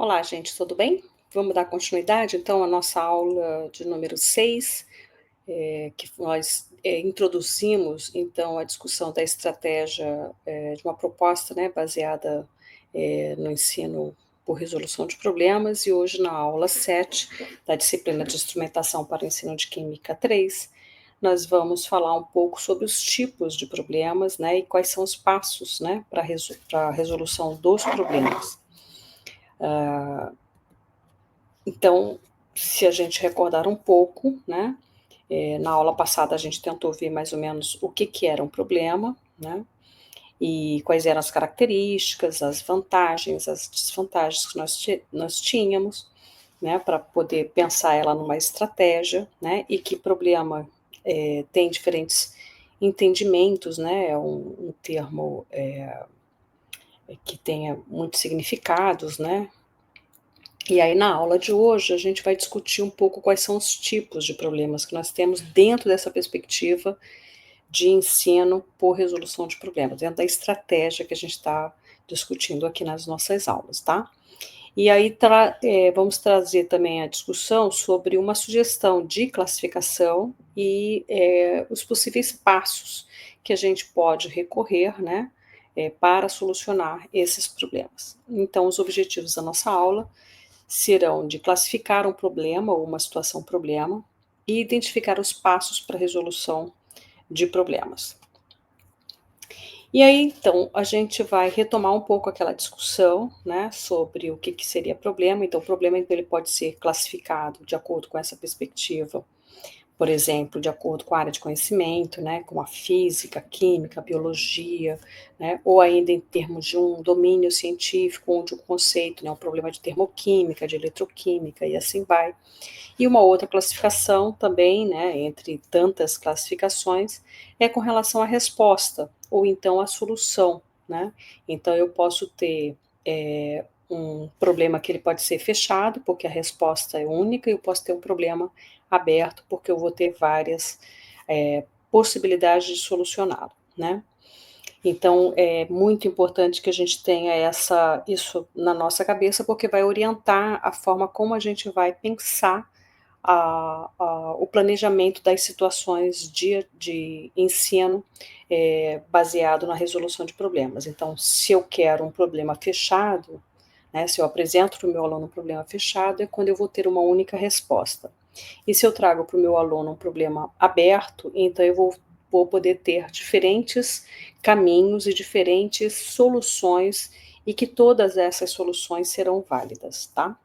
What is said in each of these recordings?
Olá, gente, tudo bem? Vamos dar continuidade, então, à nossa aula de número 6, que nós, introduzimos, então, a discussão da estratégia, de uma proposta, né, baseada, no ensino por resolução de problemas, e hoje na aula 7 da disciplina de instrumentação para o ensino de química 3, nós vamos falar um pouco sobre os tipos de problemas, né, e quais são os passos, né, para a resolução dos problemas. Então, se a gente recordar um pouco, né, na aula passada a gente tentou ver mais ou menos o que que era um problema, né, e quais eram as características, as vantagens, as desvantagens que nós tínhamos, né, para poder pensar ela numa estratégia, né, e que problema, tem diferentes entendimentos, né, é um termo, que tenha muitos significados, né. E aí, na aula de hoje, a gente vai discutir um pouco quais são os tipos de problemas que nós temos dentro dessa perspectiva de ensino por resolução de problemas, dentro da estratégia que a gente está discutindo aqui nas nossas aulas, tá? E aí, vamos trazer também a discussão sobre uma sugestão de classificação e os possíveis passos que a gente pode recorrer, né, para solucionar esses problemas. Então, os objetivos da nossa aula serão de classificar um problema ou uma situação problema e identificar os passos para a resolução de problemas. E aí, então, a gente vai retomar um pouco aquela discussão, né, sobre o que que seria problema. Então, o problema, então, ele pode ser classificado de acordo com essa perspectiva, por exemplo, de acordo com a área de conhecimento, né, como a física, a química, a biologia, né, ou ainda em termos de um domínio científico ou de um conceito, né, um problema de termoquímica, de eletroquímica e assim vai. E uma outra classificação também, né, entre tantas classificações, é com relação à resposta, ou então à solução, né. Então eu posso ter, um problema que ele pode ser fechado, porque a resposta é única, e eu posso ter um problema aberto, porque eu vou ter várias, possibilidades de solucioná-lo, né. Então é muito importante que a gente tenha isso na nossa cabeça, porque vai orientar a forma como a gente vai pensar o planejamento das situações de ensino, baseado na resolução de problemas. Então, se eu quero um problema fechado, né, se eu apresento para o meu aluno um problema fechado, é quando eu vou ter uma única resposta. E se eu trago para o meu aluno um problema aberto, então eu vou poder ter diferentes caminhos e diferentes soluções, e que todas essas soluções serão válidas, tá?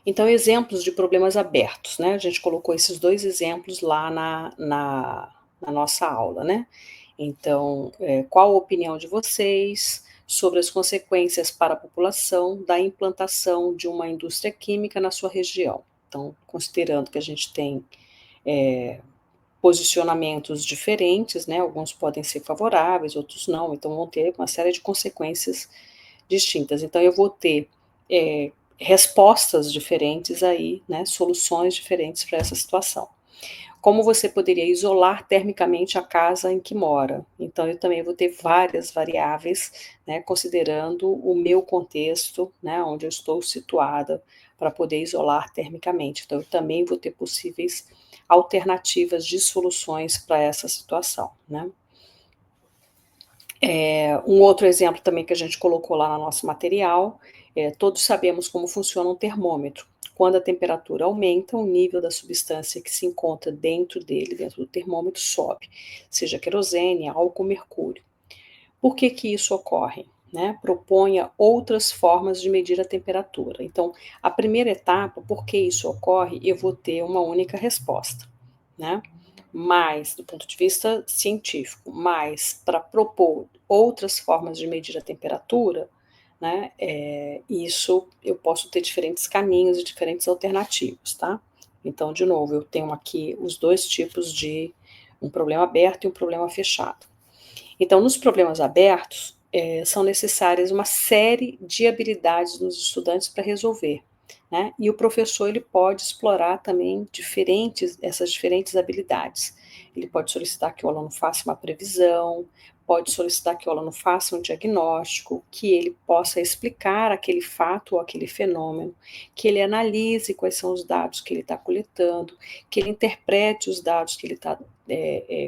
Então, exemplos de problemas abertos, né, a gente colocou esses 2 exemplos lá na nossa aula, né. Então, qual a opinião de vocês sobre as consequências para a população da implantação de uma indústria química na sua região? Então, considerando que a gente tem, posicionamentos diferentes, né, alguns podem ser favoráveis, outros não, então vão ter uma série de consequências distintas. Então eu vou ter, respostas diferentes aí, né, soluções diferentes para essa situação. Como você poderia isolar termicamente a casa em que mora? Então eu também vou ter várias variáveis, né, considerando o meu contexto, né, onde eu estou situada, para poder isolar termicamente. Então eu também vou ter possíveis alternativas de soluções para essa situação, né. Um outro exemplo também que a gente colocou lá no nosso material, todos sabemos como funciona um termômetro. Quando a temperatura aumenta, o nível da substância que se encontra dentro dele, dentro do termômetro, sobe, seja querosene, álcool, mercúrio. Por que que isso ocorre? Né? Proponha outras formas de medir a temperatura. Então, a primeira etapa, por que isso ocorre, eu vou ter uma única resposta, né? Mas, do ponto de vista científico, mas para propor outras formas de medir a temperatura, né, isso eu posso ter diferentes caminhos e diferentes alternativas, tá? Então, de novo, eu tenho aqui os 2 tipos de um problema aberto e um problema fechado. Então, nos problemas abertos, são necessárias uma série de habilidades dos estudantes para resolver, né? E o professor ele pode explorar também essas diferentes habilidades. Ele pode solicitar que o aluno faça uma previsão, pode solicitar que o aluno faça um diagnóstico, que ele possa explicar aquele fato ou aquele fenômeno, que ele analise quais são os dados que ele está coletando, que ele interprete os dados que ele está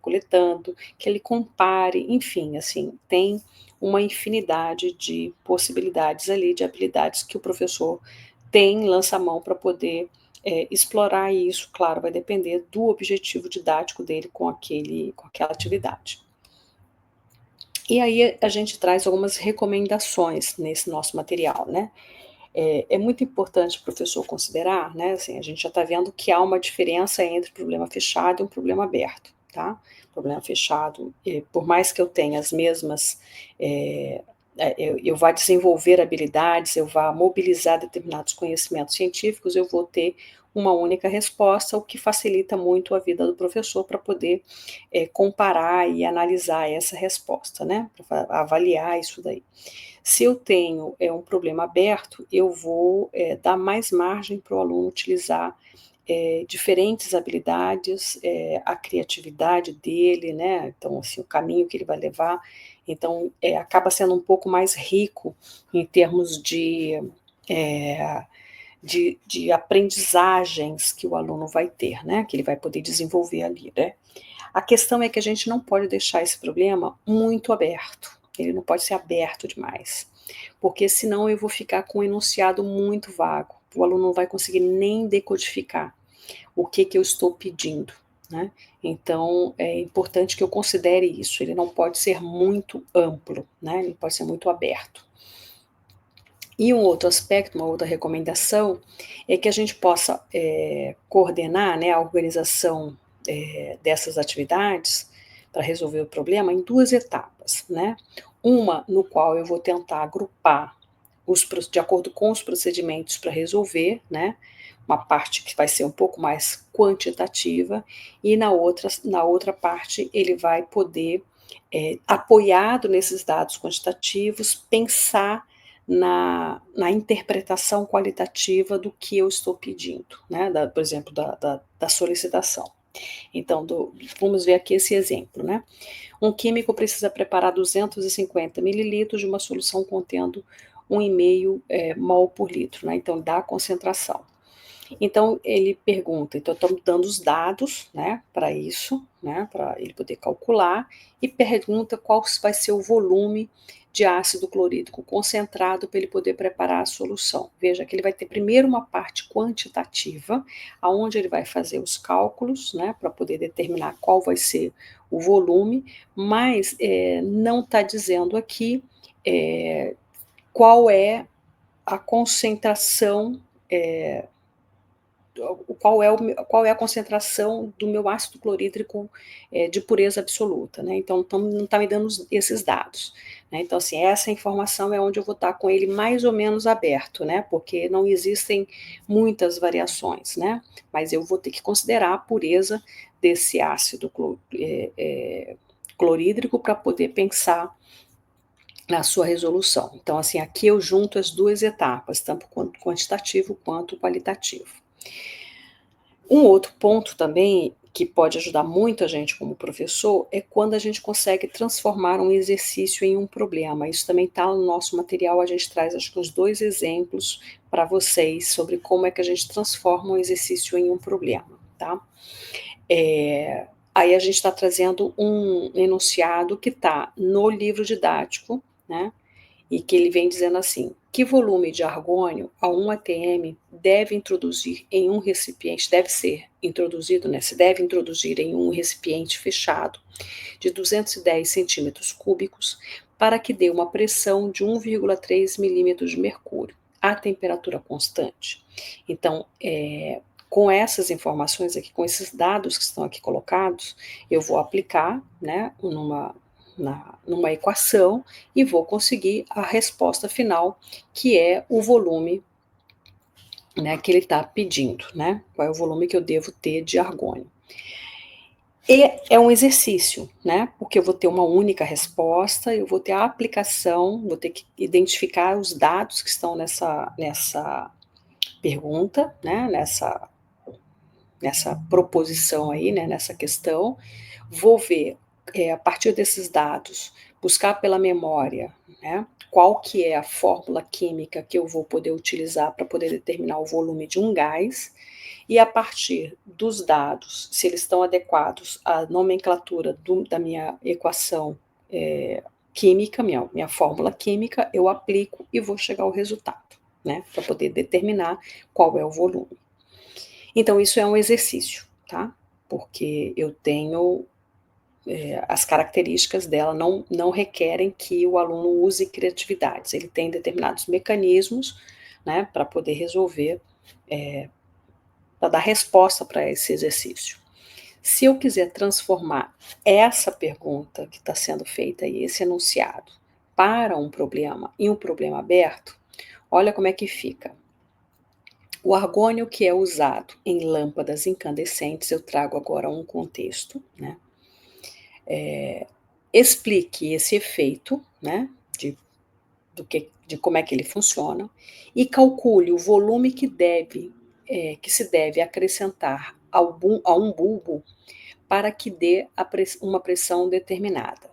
coletando, que ele compare, enfim, assim, tem uma infinidade de possibilidades ali, de habilidades que o professor tem, lança a mão para poder explorar isso. Claro, vai depender do objetivo didático dele com aquela atividade. E aí a gente traz algumas recomendações nesse nosso material, né? É muito importante o professor considerar, né? Assim, a gente já está vendo que há uma diferença entre problema fechado e um problema aberto, tá? Problema fechado, por mais que eu tenha as mesmas, eu vá desenvolver habilidades, eu vá mobilizar determinados conhecimentos científicos, eu vou ter uma única resposta, o que facilita muito a vida do professor para poder comparar e analisar essa resposta, né? Para avaliar isso daí. Se eu tenho um problema aberto, eu vou dar mais margem para o aluno utilizar diferentes habilidades, a criatividade dele, né? Então, assim, o caminho que ele vai levar. Então, acaba sendo um pouco mais rico em termos de aprendizagens que o aluno vai ter, né? Que ele vai poder desenvolver ali, né? A questão é que a gente não pode deixar esse problema muito aberto. Ele não pode ser aberto demais, porque senão eu vou ficar com um enunciado muito vago. O aluno não vai conseguir nem decodificar o que eu estou pedindo, né? Então, é importante que eu considere isso. Ele não pode ser muito amplo, né? Ele pode ser muito aberto. E um outro aspecto, uma outra recomendação, é que a gente possa coordenar, né, a organização dessas atividades para resolver o problema em duas etapas, né? Uma no qual eu vou tentar agrupar de acordo com os procedimentos para resolver, né? Uma parte que vai ser um pouco mais quantitativa, e na outra parte ele vai poder, apoiado nesses dados quantitativos, pensar na interpretação qualitativa do que eu estou pedindo, né? Por exemplo, da solicitação. Então, vamos ver aqui esse exemplo, né? Um químico precisa preparar 250 mililitros de uma solução contendo 1,5 mol por litro, né? Então, dá a concentração. Então, ele pergunta, então, estamos dando os dados, né, para isso, né, para ele poder calcular, e pergunta qual vai ser o volume de ácido clorídrico concentrado para ele poder preparar a solução. Veja que ele vai ter primeiro uma parte quantitativa, aonde ele vai fazer os cálculos, né, para poder determinar qual vai ser o volume, mas não está dizendo aqui qual é a concentração, qual é a concentração do meu ácido clorídrico de pureza absoluta, né? Então não está me dando esses dados, né? Então, assim, essa informação é onde eu vou estar com ele mais ou menos aberto, né? Porque não existem muitas variações, né? Mas eu vou ter que considerar a pureza desse ácido clorídrico para poder pensar na sua resolução. Então, assim, aqui eu junto as duas etapas, tanto quantitativo quanto qualitativo. Um outro ponto também que pode ajudar muito a gente como professor é quando a gente consegue transformar um exercício em um problema. Isso também está no nosso material, a gente traz acho que uns 2 exemplos para vocês sobre como é que a gente transforma um exercício em um problema, tá? Aí a gente está trazendo um enunciado que está no livro didático, né? E que ele vem dizendo assim: que volume de argônio a 1 atm deve introduzir em um recipiente, deve ser introduzido, né? Se deve introduzir em um recipiente fechado de 210 centímetros cúbicos para que dê uma pressão de 1,3 milímetros de mercúrio a temperatura constante. Então, com essas informações aqui, com esses dados que estão aqui colocados, eu vou aplicar, né, numa equação e vou conseguir a resposta final, que é o volume, né, que ele está pedindo, né? Qual é o volume que eu devo ter de argônio. E é um exercício, né? Porque eu vou ter uma única resposta, eu vou ter a aplicação, vou ter que identificar os dados que estão nessa pergunta, né? Nessa proposição aí, né? Nessa questão. Vou ver a partir desses dados, buscar pela memória, né, qual que é a fórmula química que eu vou poder utilizar para poder determinar o volume de um gás, e a partir dos dados, se eles estão adequados à nomenclatura da minha equação química, minha fórmula química, eu aplico e vou chegar ao resultado, né, para poder determinar qual é o volume. Então isso é um exercício, tá? Porque eu tenho as características dela não requerem que o aluno use criatividades, ele tem determinados mecanismos, né, para poder resolver, para dar resposta para esse exercício. Se eu quiser transformar essa pergunta que está sendo feita e esse enunciado para um problema em um problema aberto, olha como é que fica. O argônio que é usado em lâmpadas incandescentes, eu trago agora um contexto, né? Explique esse efeito, né, de como é que ele funciona, e calcule o volume que se deve acrescentar a um bulbo para que dê uma pressão determinada.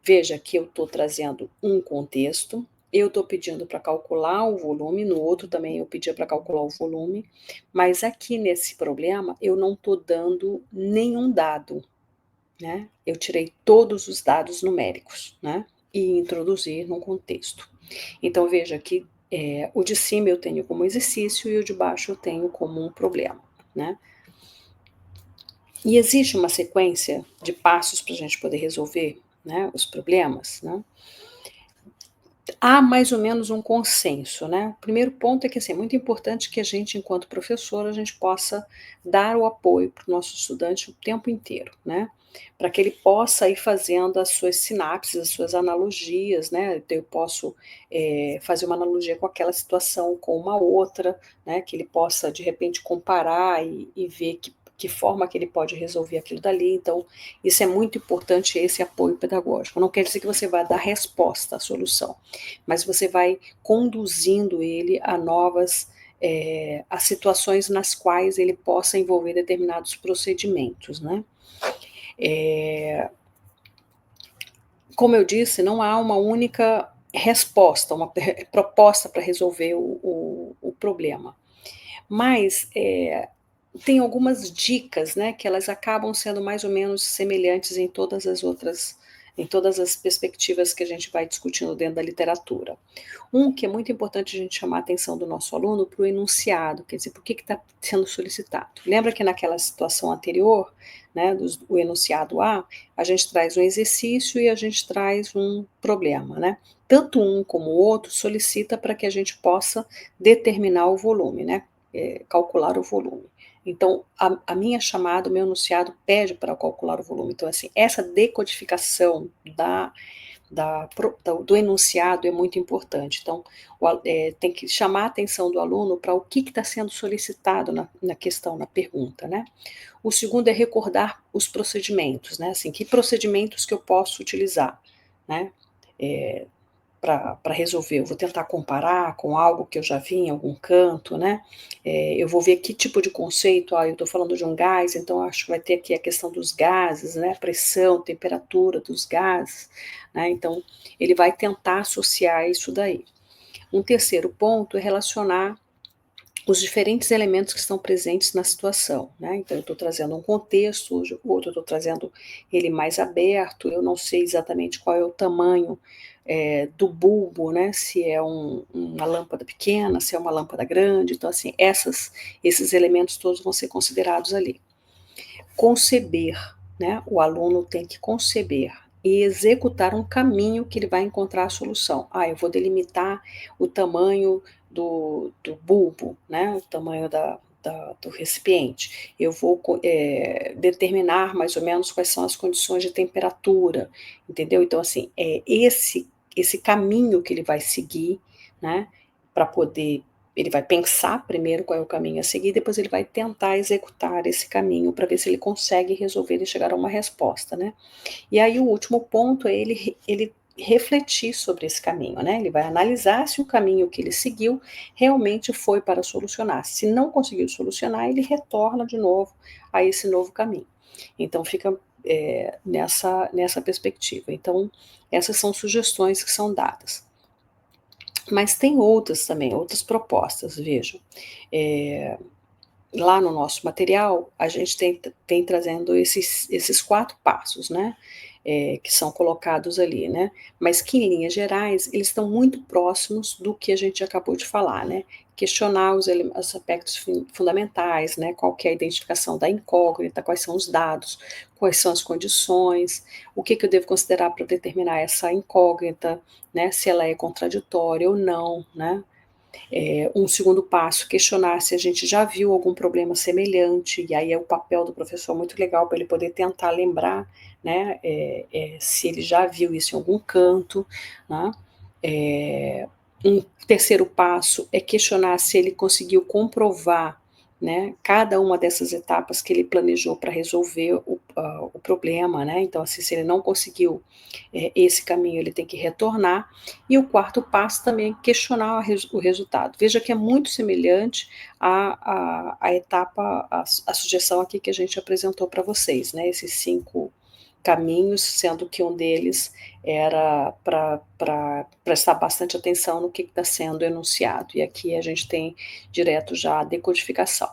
Veja que eu estou trazendo um contexto, eu estou pedindo para calcular o volume, no outro também eu pedia para calcular o volume, mas aqui nesse problema eu não estou dando nenhum dado, né? Eu tirei todos os dados numéricos, né? E introduzi num contexto. Então veja que o de cima eu tenho como exercício e o de baixo eu tenho como um problema, né? E existe uma sequência de passos para a gente poder resolver, né, os problemas, né? Há mais ou menos um consenso, né? O primeiro ponto é que assim, é muito importante que a gente, enquanto professor, a gente possa dar o apoio para o nosso estudante o tempo inteiro, né? Para que ele possa ir fazendo as suas sinapses, as suas analogias, né? Então, eu posso fazer uma analogia com aquela situação com uma outra, né? Que ele possa, de repente, comparar e ver que forma que ele pode resolver aquilo dali. Então, isso é muito importante, esse apoio pedagógico. Não quer dizer que você vai dar resposta à solução, mas você vai conduzindo ele a novas, a situações nas quais ele possa envolver determinados procedimentos, né? Como eu disse, não há uma única resposta, uma proposta para resolver o problema, mas tem algumas dicas, né, que elas acabam sendo mais ou menos semelhantes em todas as perspectivas que a gente vai discutindo dentro da literatura. Um que é muito importante a gente chamar a atenção do nosso aluno para o enunciado, quer dizer, por que está sendo solicitado. Lembra que naquela situação anterior, né, o enunciado a gente traz um exercício e a gente traz um problema, né? Tanto um como o outro solicita para que a gente possa determinar o volume, né? Calcular o volume. Então, a minha chamada, o meu enunciado pede para calcular o volume. Então, assim, essa decodificação do enunciado é muito importante. Então, tem que chamar a atenção do aluno para o que está sendo solicitado na questão, na pergunta, né? O segundo é recordar os procedimentos, né? Assim, que procedimentos que eu posso utilizar, né? Para resolver, eu vou tentar comparar com algo que eu já vi em algum canto, né? Eu vou ver que tipo de conceito, eu estou falando de um gás, então acho que vai ter aqui a questão dos gases, né? Pressão, temperatura dos gases, né? Então, ele vai tentar associar isso daí. Um terceiro ponto é relacionar os diferentes elementos que estão presentes na situação, né? Então, eu estou trazendo um contexto, o outro eu estou trazendo ele mais aberto, eu não sei exatamente qual é o tamanho do bulbo, né? Se é uma lâmpada pequena, se é uma lâmpada grande, então, assim, esses elementos todos vão ser considerados ali. Conceber, né? O aluno tem que conceber e executar um caminho que ele vai encontrar a solução. Eu vou delimitar o tamanho do bulbo, né? O tamanho do recipiente. Eu vou determinar mais ou menos quais são as condições de temperatura, entendeu? Então, assim, esse caminho que ele vai seguir, né? Para poder ele vai pensar primeiro qual é o caminho a seguir, depois ele vai tentar executar esse caminho para ver se ele consegue resolver e chegar a uma resposta, né? E aí o último ponto é ele refletir sobre esse caminho, né? Ele vai analisar se o caminho que ele seguiu realmente foi para solucionar. Se não conseguiu solucionar, ele retorna de novo a esse novo caminho. Então fica nessa perspectiva. Então, essas são sugestões que são dadas. Mas tem outras também, outras propostas, vejam. Eh, Lá no nosso material, a gente tem trazendo esses 4 passos, né, que são colocados ali, né, mas que em linhas gerais, eles estão muito próximos do que a gente acabou de falar, né, questionar os aspectos fundamentais, né, qual que é a identificação da incógnita, quais são os dados, quais são as condições, o que eu devo considerar para determinar essa incógnita, né, se ela é contraditória ou não, né. Um segundo passo, questionar se a gente já viu algum problema semelhante, e aí é o papel do professor muito legal para ele poder tentar lembrar, né, se ele já viu isso em algum canto, né. Um terceiro passo é questionar se ele conseguiu comprovar, né, cada uma dessas etapas que ele planejou para resolver o problema, né, então, assim, se ele não conseguiu, esse caminho, ele tem que retornar. E o quarto passo também é questionar o resultado. Veja que é muito semelhante à etapa, a sugestão aqui que a gente apresentou para vocês, né, esses 5 caminhos, sendo que um deles era para prestar bastante atenção no que está sendo enunciado, e aqui a gente tem direto já a decodificação.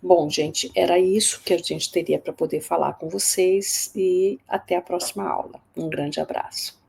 Bom, gente, era isso que a gente teria para poder falar com vocês, e até a próxima aula. Um grande abraço.